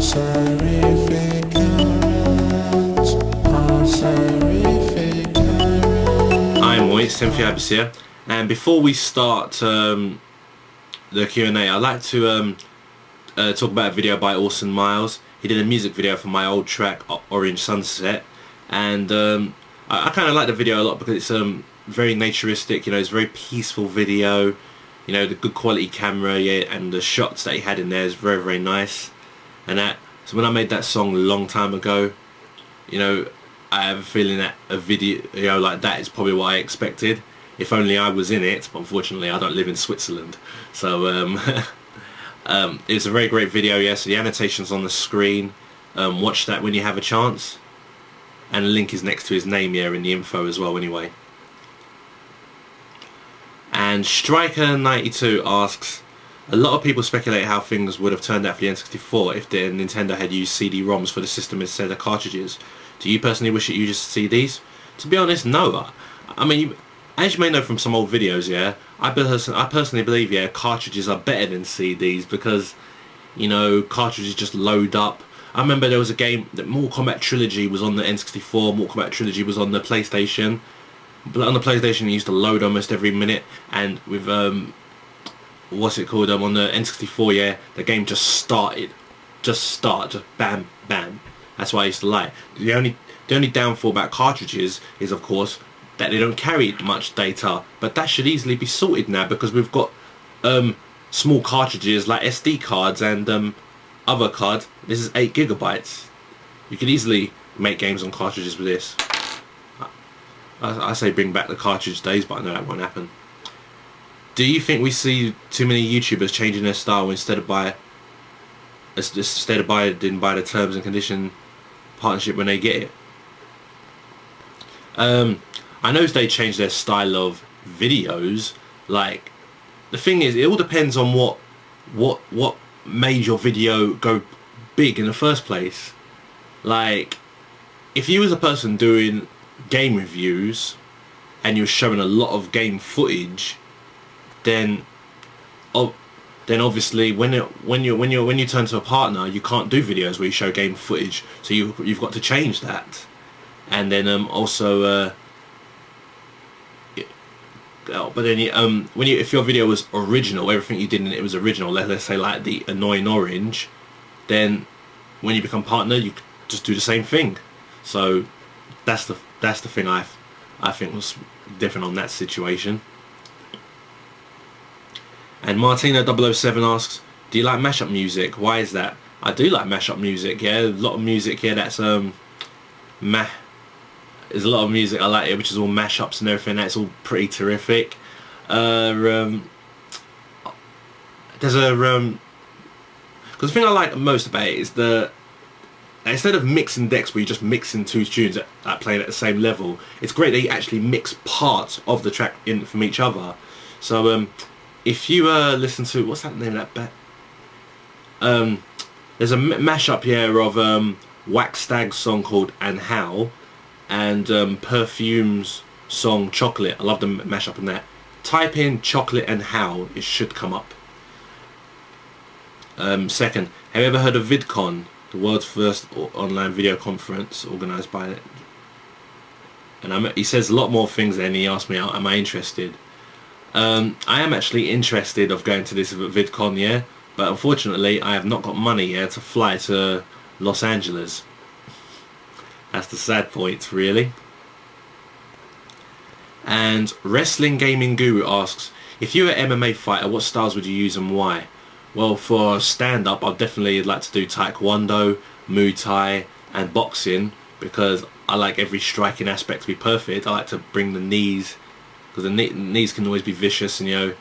It's TEMPHUiBIS here, and before we start the Q&A, I'd like to talk about a video by Orson Miles. He did a music video for my old track Orange Sunset, and I kind of like the video a lot because it's very naturistic. You know, it's a very peaceful video. You know, the good quality camera, yeah, and the shots that he had in there is very, very nice. And so when I made that song a long time ago, you know, I have a feeling that a video, you know, like that is probably what I expected. If only I was in it, but unfortunately I don't live in Switzerland. So it's a very great video, yes. The annotation's on the screen. Watch that when you have a chance. And the link is next to his name here in the info as well anyway. And Striker92 asks, a lot of people speculate how things would have turned out for the N64 if the Nintendo had used CD-ROMs for the system instead of cartridges. Do you personally wish it used CDs? To be honest, no. I mean, as you may know from some old videos, yeah, I personally believe, yeah, cartridges are better than CDs because, you know, cartridges just load up. I remember there was a game that Mortal Kombat Trilogy was on the N64, Mortal Kombat Trilogy was on the PlayStation. But on the PlayStation it used to load almost every minute, and with what's it called, on the N64, yeah, the game just started. Just bam, bam. That's why I used to like. The only downfall about cartridges is, of course, that they don't carry much data, but that should easily be sorted now because we've got small cartridges like SD cards and other cards. This is 8 gigabytes. You could easily make games on cartridges with this. I say bring back the cartridge days, but I know that won't happen. Do you think we see too many YouTubers changing their style instead of abiding by the terms and condition partnership when they get it? I know they change their style of videos. Like, the thing is, it all depends on what made your video go big in the first place. Like, if you was a person doing game reviews and you're showing a lot of game footage, then obviously when you turn to a partner, you can't do videos where you show game footage, so you've got to change that. And then also but then if your video was original, everything you did in it was original, let's say like the annoying orange, then when you become partner you just do the same thing. So that's the thing I think was different on that situation. And Martina007 asks, do you like mashup music? Why is that? I do like mashup music, yeah. A lot of music here that's there's a lot of music I like it, which is all mashups and everything. That's all pretty terrific. There's a because the thing I like most about it is instead of mixing decks where you're just mixing two tunes that playing at the same level, it's great that you actually mix parts of the track in from each other. So if you listen to, what's that name of that band? There's a mashup here of Wax Stag's song called And How, and Perfume's song Chocolate. I love the mashup in that. Type in Chocolate and How, it should come up. Second, have you ever heard of VidCon, the world's first online video conference organised by it? And he says a lot more things then. He asked me, am I interested? I am actually interested of going to this VidCon, yeah, but unfortunately I have not got money yet to fly to Los Angeles. That's the sad point, really. And WrestlingGamingGuru asks, if you were an MMA fighter, what styles would you use and why? Well, for stand-up, I'd definitely like to do Taekwondo, Muay Thai and boxing, because I like every striking aspect to be perfect. I like to bring the knees, because the knees can always be vicious, and you know,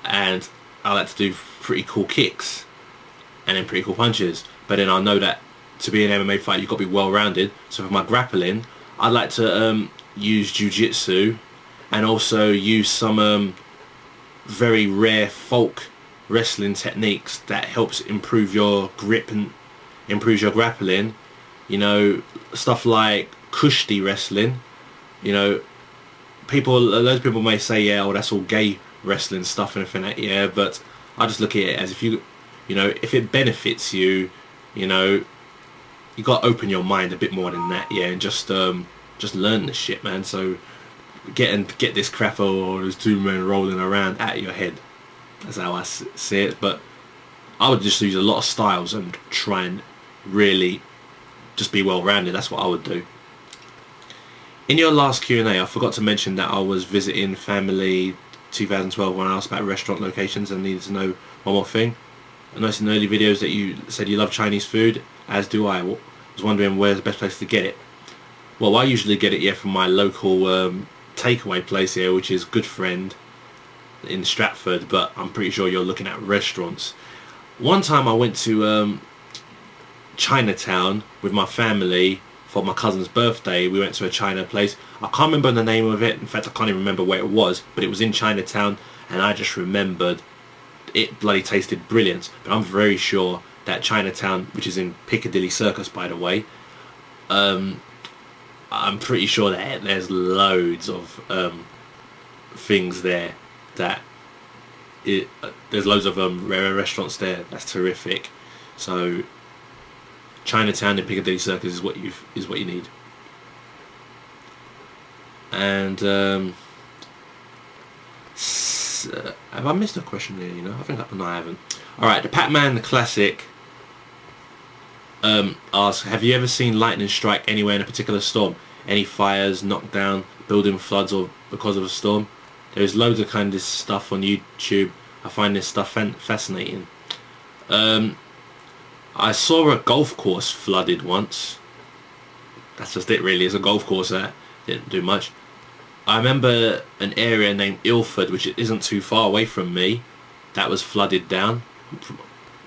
and I like to do pretty cool kicks and then pretty cool punches. But then I know that to be an MMA fighter, you've got to be well-rounded. So for my grappling, I like to use jiu-jitsu and also use some very rare folk wrestling techniques that helps improve your grip and improves your grappling. You know, stuff like Kushti wrestling. You know, loads of people may say, yeah, oh, that's all gay wrestling stuff and everything like that, yeah, but I just look at it as if you know, if it benefits you You know, you got to open your mind a bit more than that, yeah, and just learn this shit, man. So get this crap or those two men rolling around out of your head. That's how I see it. But I would just use a lot of styles and try and really just be well rounded. That's what I would do. In your last Q&A, I forgot to mention that I was visiting family 2012 when I asked about restaurant locations and needed to know one more thing. I noticed in the early videos that you said you love Chinese food, as do I. I was wondering where's the best place to get it. Well, I usually get it from my local takeaway place here, which is Good Friend in Stratford, but I'm pretty sure you're looking at restaurants. One time I went to Chinatown with my family for my cousin's birthday. We went to a China place. I can't remember the name of it. In fact, I can't even remember where it was, but it was in Chinatown, and I just remembered it bloody tasted brilliant. But I'm very sure that Chinatown, which is in Piccadilly Circus, by the way, I'm pretty sure that there's loads of things there that there's loads of rare restaurants there. That's terrific. So Chinatown in Piccadilly Circus is what you need. And have I missed a question there? You know, I think no, I haven't. All right, the Pac-Man Classic asks, have you ever seen lightning strike anywhere in a particular storm? Any fires, knockdown, building floods, or because of a storm? There's loads of kind of this stuff on YouTube. I find this stuff fascinating. I saw a golf course flooded once. That's just it really. It's a golf course that didn't do much. I remember an area named Ilford, which isn't too far away from me, that was flooded down.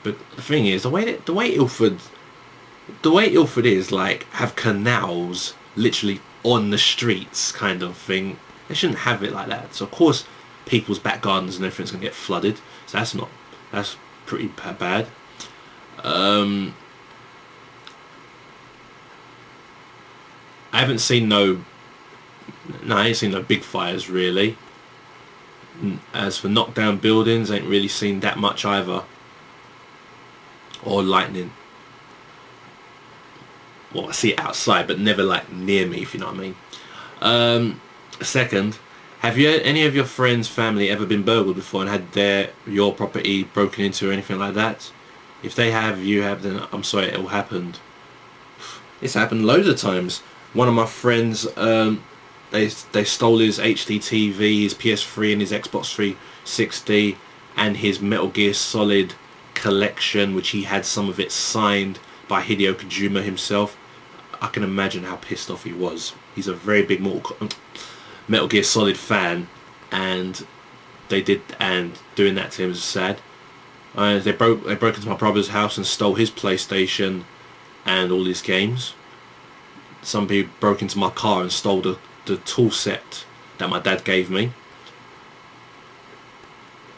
But the thing is, the way Ilford is, like, have canals literally on the streets kind of thing. They shouldn't have it like that. So of course people's back gardens and everything's gonna get flooded. So that's pretty bad. I ain't seen no big fires really. As for knockdown buildings, I ain't really seen that much either. Or lightning. Well, I see it outside, but never like near me, if you know what I mean. Second, have any of your friends' family ever been burgled before and had your property broken into or anything like that? If they have, you have, then I'm sorry it all happened. It's happened loads of times. One of my friends, they stole his HD TV, his PS3 and his Xbox 360 and his Metal Gear Solid collection, which he had some of it signed by Hideo Kojima himself. I can imagine how pissed off he was. He's a very big Metal Gear Solid fan, and doing that to him is sad. They broke into my brother's house and stole his PlayStation and all his games. Some people broke into my car and stole the tool set that my dad gave me.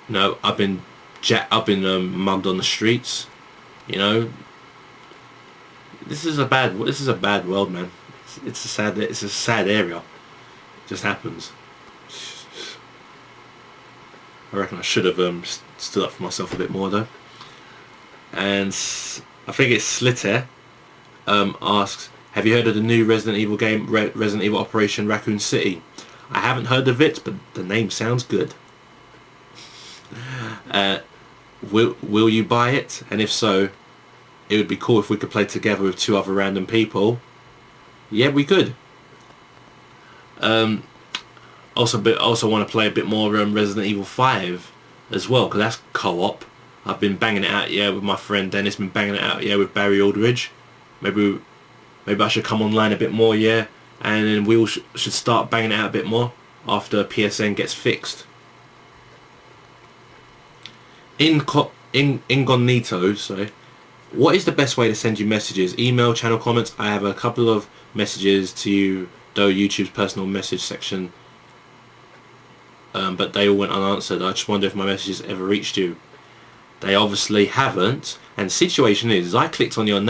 No, I've been mugged on the streets. You know, this is a bad world, man. It's a sad area. It just happens. I reckon I should have stood up for myself a bit more though. And I think it's Slitter asks, have you heard of the new Resident Evil game, Resident Evil Operation Raccoon City? I haven't heard of it, but the name sounds good. Will you buy it? And if so, it would be cool if we could play together with 2 other random people. Yeah, we could. Also want to play a bit more Resident Evil 5 as well, because that's co-op. I've been banging it out, yeah, with my friend Dennis. Been banging it out, yeah, with Barry Aldridge. Maybe I should come online a bit more, yeah, and then we all should start banging it out a bit more after PSN gets fixed. Incognito, sorry. What is the best way to send you messages? Email, channel comments? I have a couple of messages to you, though YouTube's personal message section, but they all went unanswered. I just wonder if my messages ever reached you. They obviously haven't. And the situation is, I clicked on your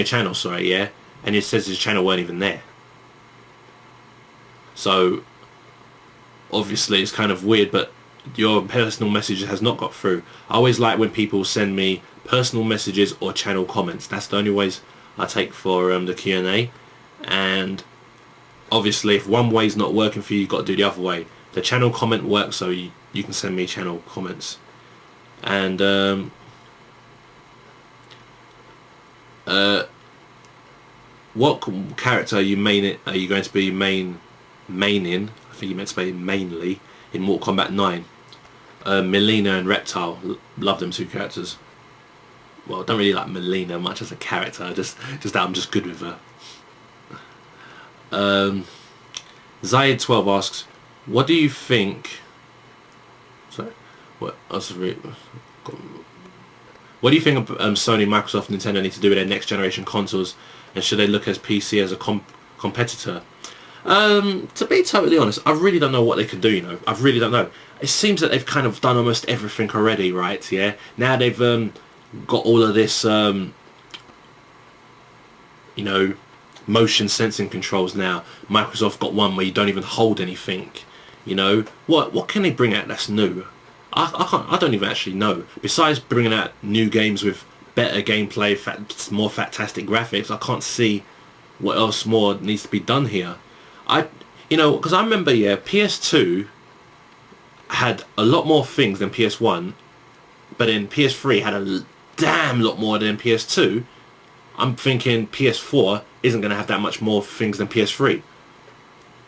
channel, sorry, yeah, and it says your channel weren't even there. So obviously it's kind of weird, but your personal message has not got through. I always like when people send me personal messages or channel comments. That's the only ways I take for the Q&A. And obviously if one way's not working for you, you've got to do the other way. The channel comment works, so you can send me channel comments. And what character are you going to be maining? I think you meant to say mainly in Mortal Kombat 9. Melina and Reptile, love them two characters. Well, I don't really like Melina much as a character, just that I'm just good with her. Zayed12 asks, what do you think... Sorry, what do you think of Sony, Microsoft, Nintendo need to do with their next generation consoles, and should they look as PC as a competitor? To be totally honest, I really don't know what they could do, you know. I really don't know. It seems that they've kind of done almost everything already, right? Yeah. Now they've got all of this, you know, motion sensing controls now. Microsoft got one where you don't even hold anything. You know, what can they bring out that's new? I don't even actually know. Besides bringing out new games with better gameplay, more fantastic graphics, I can't see what else more needs to be done here. You know, because I remember, yeah, PS2 had a lot more things than PS1, but then PS3 had a damn lot more than PS2. I'm thinking PS4 isn't going to have that much more things than PS3.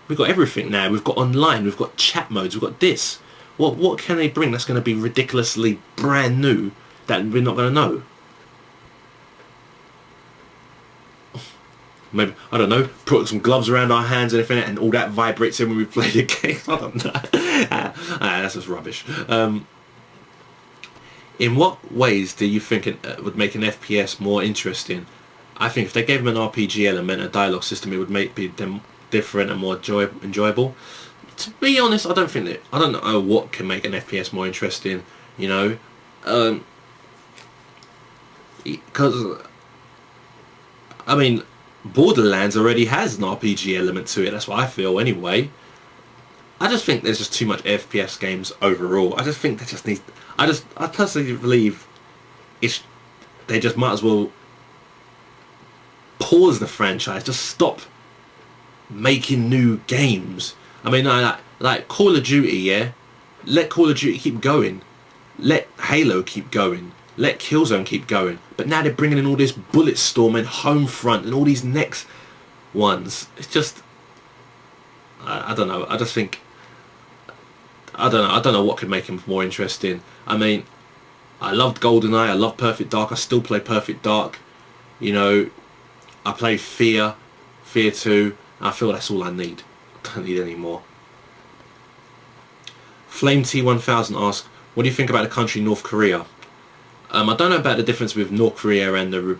We've got everything now. We've got online, we've got chat modes, we've got this. What can they bring that's going to be ridiculously brand new that we're not going to know? Maybe, I don't know, put some gloves around our hands and everything, and all that vibrates in when we play the game. I don't know. That's just rubbish. In what ways do you think it would make an FPS more interesting? I think if they gave them an RPG element, a dialogue system, it would make them different and more enjoyable. To be honest, I don't know what can make an FPS more interesting, you know, because I mean, Borderlands already has an RPG element to it. That's what I feel anyway. I just think there's just too much FPS games overall. I just think they just need. I personally believe they just might as well pause the franchise. Just stop making new games. I mean, like Call of Duty, yeah? Let Call of Duty keep going. Let Halo keep going. Let Killzone keep going. But now they're bringing in all this Bulletstorm and Homefront and all these next ones. It's just... I don't know. I just think... I don't know what could make them more interesting. I mean, I loved GoldenEye. I love Perfect Dark. I still play Perfect Dark. You know, I play Fear 2. I feel that's all I need. Don't need any more. Flame T1000 asks, what do you think about the country North Korea? I don't know about the difference with North Korea and the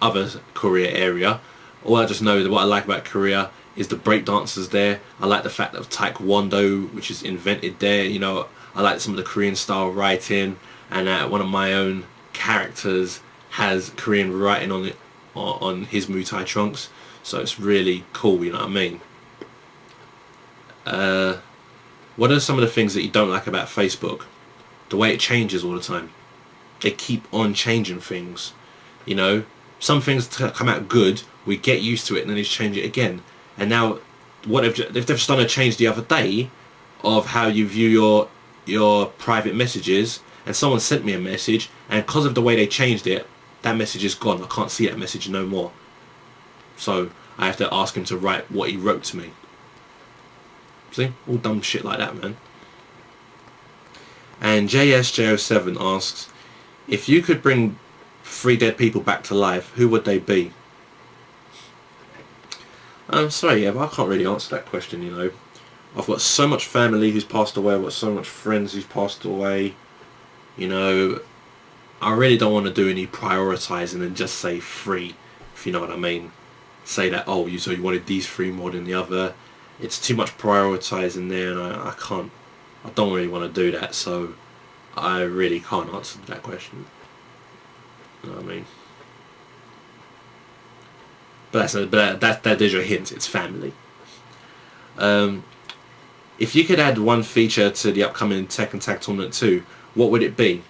other Korea area. All I just know that what I like about Korea is the breakdancers there. I like the fact of Taekwondo, which is invented there. You know, I like some of the Korean style writing, and one of my own characters has Korean writing on it on his Muay Thai trunks. So it's really cool, you know what I mean? What are some of the things that you don't like about Facebook? The way it changes all the time. They keep on changing things. You know, some things come out good, we get used to it, and then they change it again. And now, what they've just done a change the other day of how you view your private messages, and someone sent me a message, and because of the way they changed it, that message is gone. I can't see that message no more. So I have to ask him to write what he wrote to me. See? All dumb shit like that, man. And JSJ07 asks, if you could bring 3 dead people back to life, who would they be? I'm sorry, yeah, but I can't really answer that question, you know. I've got so much family who's passed away, I've got so much friends who's passed away, you know. I really don't want to do any prioritising and just say 3, if you know what I mean. Say that, oh, so you wanted these 3 more than the other. It's too much prioritising there, and I don't really want to do that, so I really can't answer that question. You know what I mean? But that is your hint. It's family. If you could add one feature to the upcoming Tekken Tag Tournament 2, what would it be?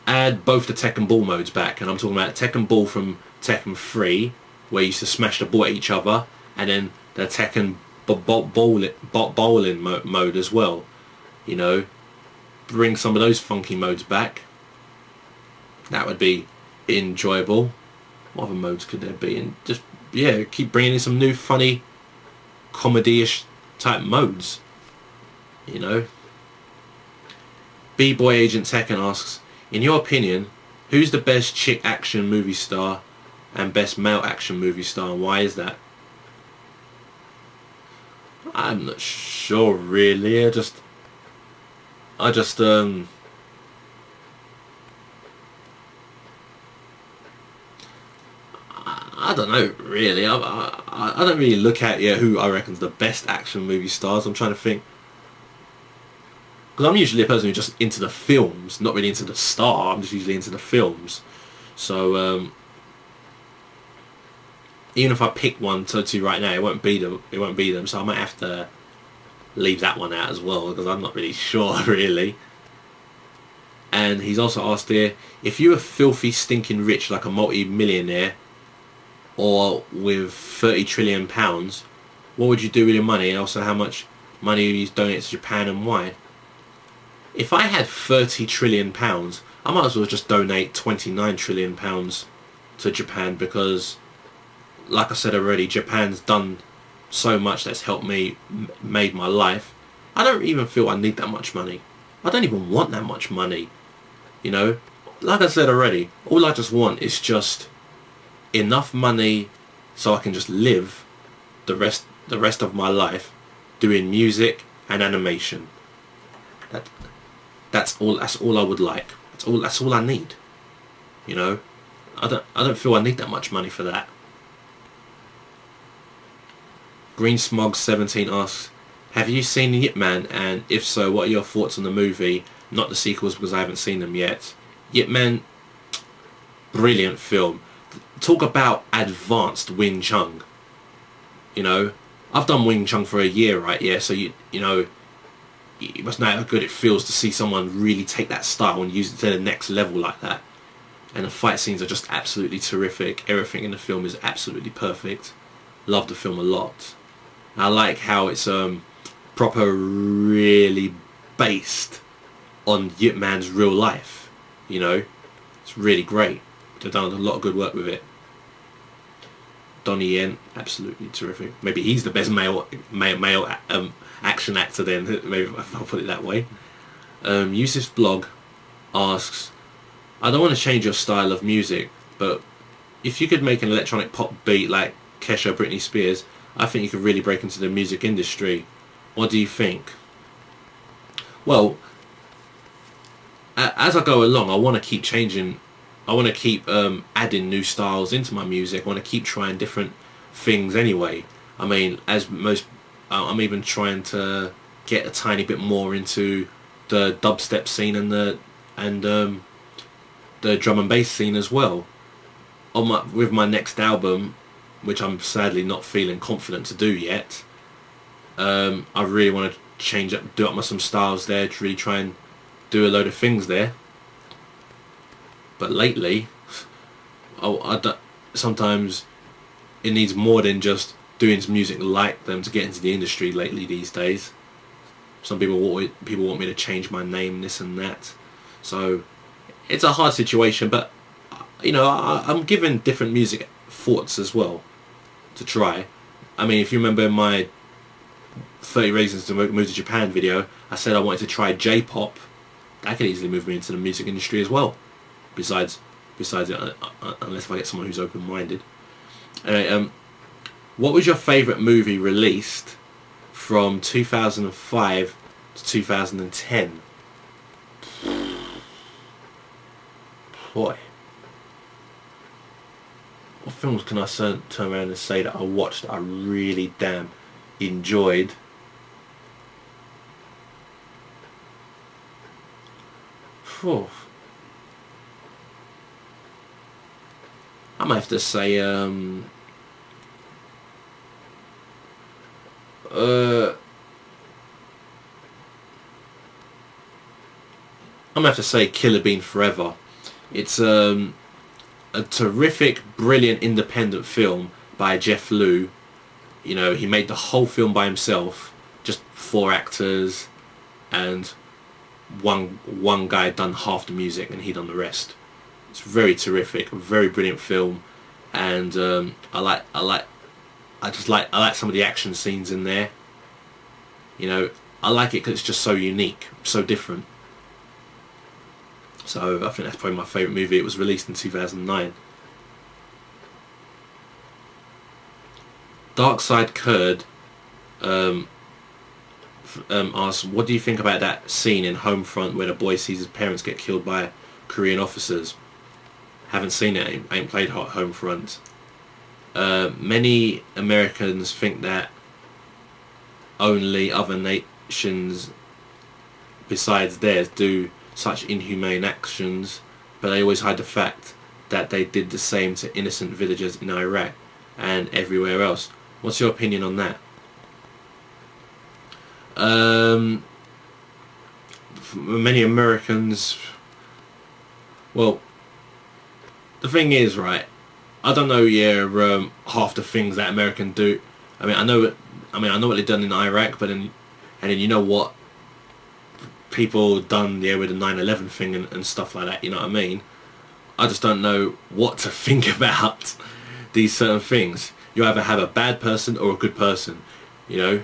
add both the Tekken Ball modes back, and I'm talking about Tekken Ball from Tekken 3, where you used to smash the ball at each other, and then the Tekken bowling mode as well. You know, bring some of those funky modes back. That would be enjoyable. What other modes could there be? And just, yeah, keep bringing in some new funny comedy-ish type modes. You know. B-Boy Agent Tekken asks, in your opinion, who's the best chick action movie star and best male action movie star, and why is that? I'm not sure really. I just I don't know really. I don't really look at who I reckon's the best action movie stars. I'm trying to think, because I'm usually a person who's just into the films, not really into the star. I'm just usually into the films. So even if I pick one to two right now, it won't be them. So I might have to leave that one out as well, because I'm not really sure really. And he's also asked here, if you were filthy stinking rich like a multi-millionaire or with 30 trillion pounds, what would you do with your money, and also how much money would you donate to Japan and why? If I had 30 trillion pounds, I might as well just donate 29 trillion pounds to Japan, because like I said already, Japan's done so much that's helped me, made my life. I don't even feel I need that much money. I don't even want that much money. You know, like I said already, all I just want is just enough money so I can just live the rest of my life doing music and animation. That's all I would like. That's all I need. You know, I don't feel I need that much money for that. Green Smog 17 asks, have you seen Hitman, and if so, what are your thoughts on the movie? Not the sequels, because I haven't seen them yet. Hitman, brilliant film. Talk about advanced Wing Chun. You know, I've done Wing Chun for a year, right? Yeah, so you know, you must know how good it feels to see someone really take that style and use it to the next level like that. And the fight scenes are just absolutely terrific. Everything in the film is absolutely perfect. Love the film a lot. I like how it's proper really based on Yip Man's real life. You know, it's really great. They've done a lot of good work with it. Donnie Yen, absolutely terrific. Maybe he's the best male action actor then. Maybe if I'll put it that way. Yusuf's blog asks, I don't want to change your style of music, but if you could make an electronic pop beat like Kesha, Britney Spears, I think you could really break into the music industry. What do you think? Well, as I go along, I want to keep changing. I want to keep adding new styles into my music. I want to keep trying different things anyway. I mean, I'm even trying to get a tiny bit more into the dubstep scene and the drum and bass scene as well. With my next album, which I'm sadly not feeling confident to do yet, I really want to do up some styles there to really try and do a load of things there. But lately, sometimes it needs more than just doing some music like them to get into the industry lately these days. Some people want me to change my name, this and that. So it's a hard situation, but you know, I'm giving different music thoughts as well to try. I mean, if you remember my 30 Reasons to Move to Japan video, I said I wanted to try J-pop. That could easily move me into the music industry as well. Besides it, unless I get someone who's open-minded. Anyway, what was your favourite movie released from 2005 to 2010? Boy. What films can I turn around and say that I watched that I really damn enjoyed? Whew. I might have to say I'm gonna have to say Killer Bean Forever. It's a terrific, brilliant independent film by Jeff Liu. You know, he made the whole film by himself, just 4 actors, and one guy done half the music and he done the rest. It's very terrific, a very brilliant film, and I like some of the action scenes in there. You know, I like it because it's just so unique, so different. So I think that's probably my favourite movie. It was released in 2009. Darkside Kurd asks, what do you think about that scene in Homefront where the boy sees his parents get killed by Korean officers? Haven't seen it, ain't played Homefront. Many Americans think that only other nations besides theirs do such inhumane actions, but they always hide the fact that they did the same to innocent villagers in Iraq and everywhere else. What's your opinion on that? Many Americans, well, the thing is, right, I don't know, half the things that Americans do. I mean, I know what they've done in Iraq, but then you know what people done with the 9/11 thing and stuff like that. You know what I mean? I just don't know what to think about these certain things. You either have a bad person or a good person. You know,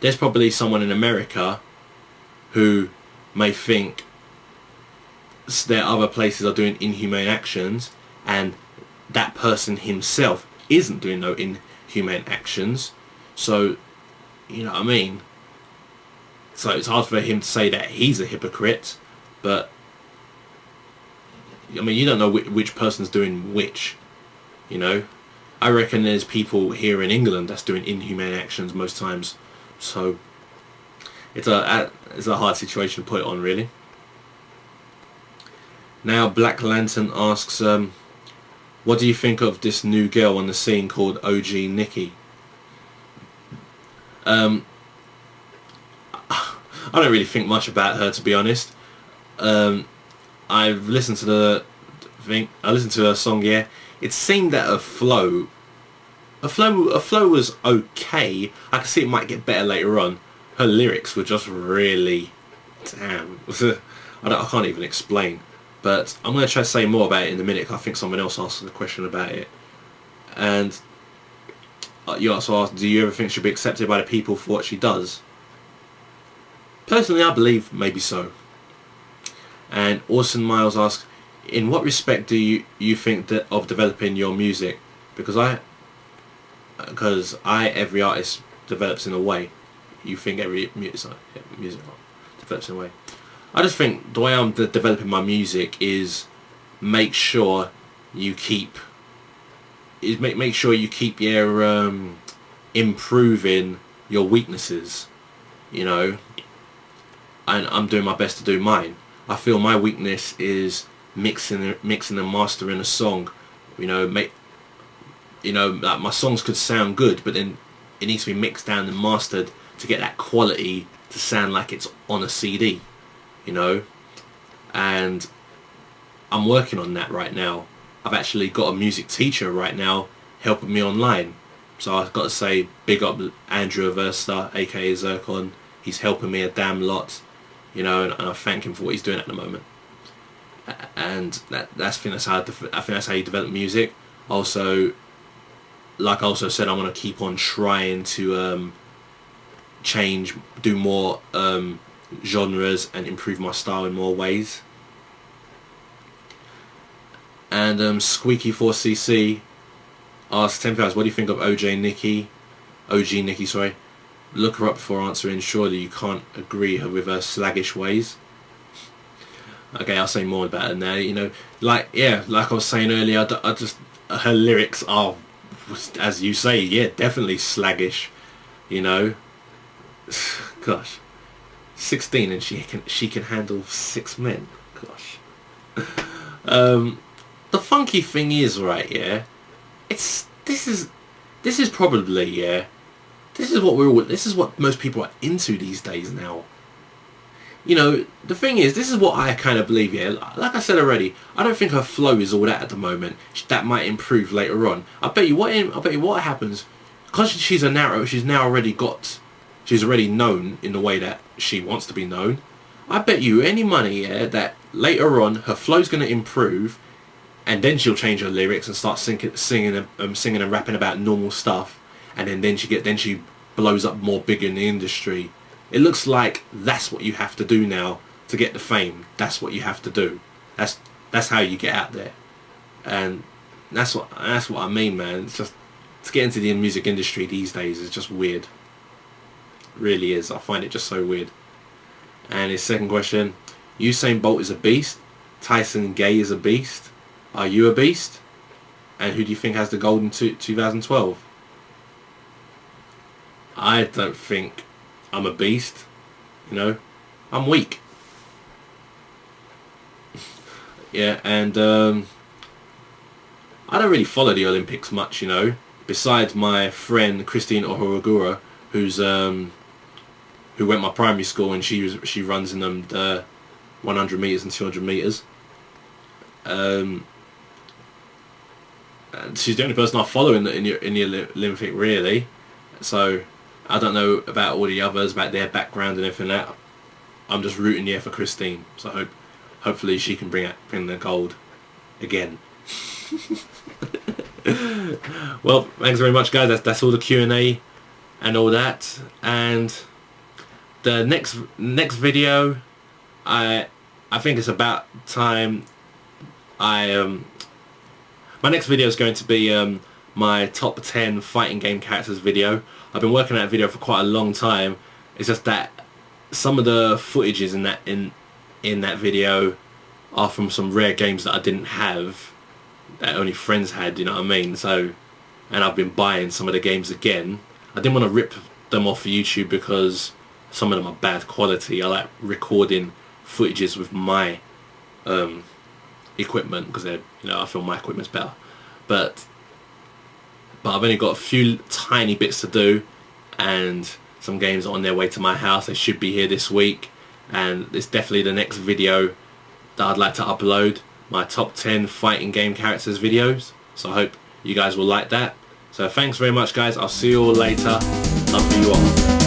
there's probably someone in America who may think that other places are doing inhumane actions, and that person himself isn't doing no inhumane actions. So, you know what I mean? So it's hard for him to say that he's a hypocrite, but I mean, you don't know which person's doing which, you know? I reckon there's people here in England that's doing inhumane actions most times, so it's a hard situation to put it on, really. Now Black Lantern asks, what do you think of this new girl on the scene called OG Nikki? I don't really think much about her, to be honest. I've listened to the thing. I listened to her song. Yeah, it seemed that her flow was okay. I can see it might get better later on. Her lyrics were just really, damn. I can't even explain. But I'm going to try to say more about it in a minute. I think someone else asked a question about it. And you also asked, do you ever think she'll be accepted by the people for what she does? Personally, I believe maybe so. And Orson Miles asks, in what respect do you think of developing your music? Because every artist develops in a way. You think every music develops in a way. I just think the way I'm developing my music is make sure you keep your improving your weaknesses, you know, and I'm doing my best to do mine. I feel my weakness is mixing and mastering a song, you know, like my songs could sound good, but then it needs to be mixed down and mastered to get that quality to sound like it's on a CD, you know, and I'm working on that right now. I've actually got a music teacher right now helping me online, so I've got to say big up Andrew Aversa, aka Zircon. He's helping me a damn lot, you know, and I thank him for what he's doing at the moment. And I think that's how you develop music. Also, like I also said, I want to keep on trying to do more genres and improve my style in more ways. And Squeaky4cc asks, TEMPHUiBIS, what do you think of OG Nikki, sorry. Look her up before answering. Surely you can't agree with her slaggish ways. Okay, I'll say more about her now. You know, like I was saying earlier, her lyrics are, as you say, yeah, definitely slaggish. You know, gosh, 16 and she can handle 6 men. Gosh. The funky thing is, right, yeah, this is probably, yeah, this is what most people are into these days now. you know, the thing is, this is what I kind of believe, yeah. Like I said already, I don't think her flow is all that at the moment. That might improve later on. I bet you what happens, because she's now already known in the way that she wants to be known. I bet you any money, yeah, that later on her flow's going to improve, and then she'll change her lyrics and start singing and rapping about normal stuff, and then she blows up more bigger in the industry. It looks like that's what you have to do now to get the fame. That's what you have to do. That's how you get out there, and that's what I mean, man. It's just, to get into the music industry these days is just weird. It really is. I find it just so weird. And his second question: Usain Bolt is a beast. Tyson Gay is a beast. Are you a beast? And who do you think has the gold in 2012? I don't think I'm a beast, you know. I'm weak. Yeah, and I don't really follow the Olympics much, you know. Besides my friend Christine Ohorogura, who went my primary school, and she runs in them the 100 meters and 200 meters. She's the only person I follow in the Olympic, really. So I don't know about all the others, about their background and everything like that. I'm just rooting here for Christine. So hopefully she can bring the gold again. Well, thanks very much, guys. That's all the Q&A and all that. And the next video, I think it's about time my next video is going to be my top 10 fighting game characters video. I've been working on that video for quite a long time. It's just that some of the footages in that video are from some rare games that I didn't have, that only friends had, you know what I mean? So, and I've been buying some of the games again. I didn't want to rip them off YouTube because some of them are bad quality. I like recording footages with my equipment because they're, you know, I feel my equipment's better. But I've only got a few tiny bits to do, and some games are on their way to my house. They should be here this week, and it's definitely the next video that I'd like to upload, my top 10 fighting game characters videos. So I hope you guys will like that. So thanks very much, guys. I'll see you all later. Love you all.